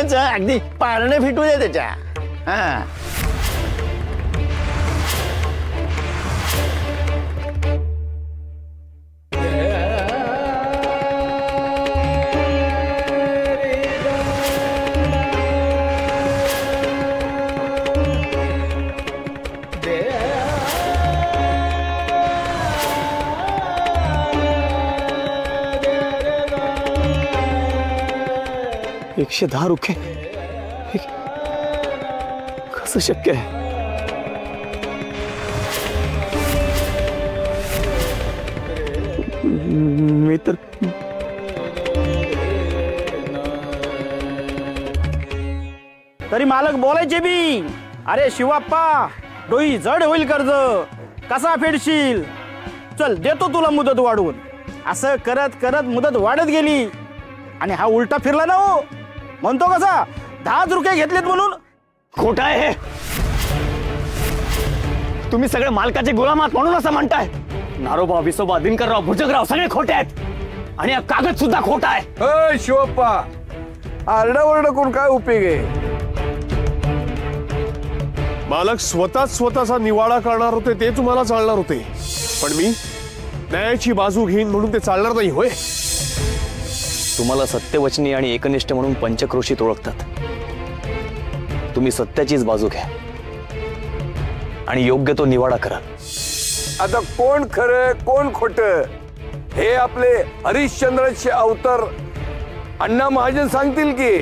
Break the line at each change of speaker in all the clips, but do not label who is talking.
रुपयांचं अगदी पारणे फिटू दे त्याच्या. हा
₹110 कसं शक्य आहे? मी तर
तरी मालक बोलायचे बी, अरे शिवाप्पा डोई जड होईल कर्ज, कसा फेडशील, चल देतो तुला मुदत वाढवून. असं करत करत मुदत वाढत गेली आणि हा उलटा फिरला ना. हो म्हणतो कसा ₹10 घेतलेत म्हणून.
खोटा आहे हे. तुम्ही सगळे मालकाचे गुलाम आहात म्हणून असं म्हणताय. नारोबा, विसोबा, दिनकरराव, भुजंगराव सगळे खोटे आहेत आणि हा कागद सुद्धा खोटा आहे.
शिवप्पा, आरडाओरडा करून काय उपयोग आहे?
मालक स्वतःचा निवाडा करणार होते, ते तुम्हाला चालणार होते, पण मी न्यायाची बाजू घेईन म्हणून ते चालणार नाही. होय,
तुम्हाला सत्यवचनी आणि एकनिष्ठ म्हणून पंचक्रोशीत ओळखतात. तुम्ही सत्याचीच बाजू घ्या आणि योग्य तो निवाडा करा.
आता कोण खरं कोण खोटं हे आपले हरिश्चंद्राचे अवतार अण्णा महाजन सांगतील की.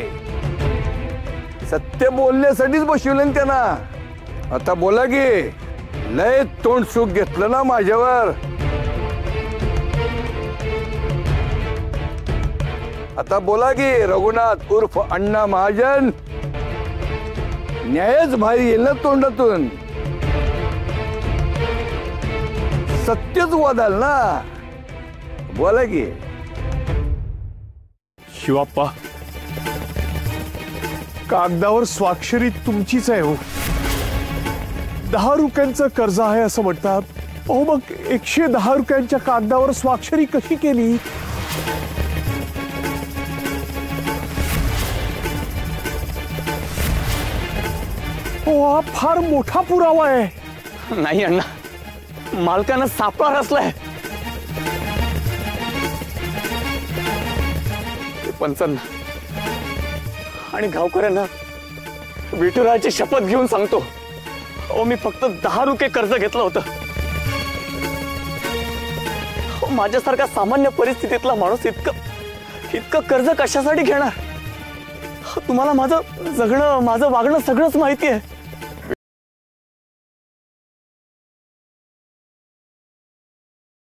सत्य बोलण्यासाठीच बसवलं त्यांना. आता बोला की, लय तोंड सुख घेतलं ना माझ्यावर. आता बोला की रघुनाथ उर्फ अण्णा महाजन, न्यायच बाहेर येईल ना तोंडातून. सत्यच वादाल ना. बोला की.
शिवाप्पा, कागदावर स्वाक्षरी तुमचीच आहे. हो, ₹10 कर्ज आहे असं म्हणतात. अहो मग ₹110 कागदावर स्वाक्षरी कशी केली? हो, हा फार मोठा पुरावा आहे.
नाही अण्णा, मालकानं सापळा रचलाय. पंचांना आणि गावकऱ्यांना विठुरायाची शपथ घेऊन सांगतो, अहो मी फक्त ₹10 कर्ज घेतलं होतं. माझ्यासारखा सामान्य परिस्थितीतला माणूस इतकं कर्ज कशासाठी घेणार? तुम्हाला माझं जगणं, माझं वागणं सगळंच माहिती आहे.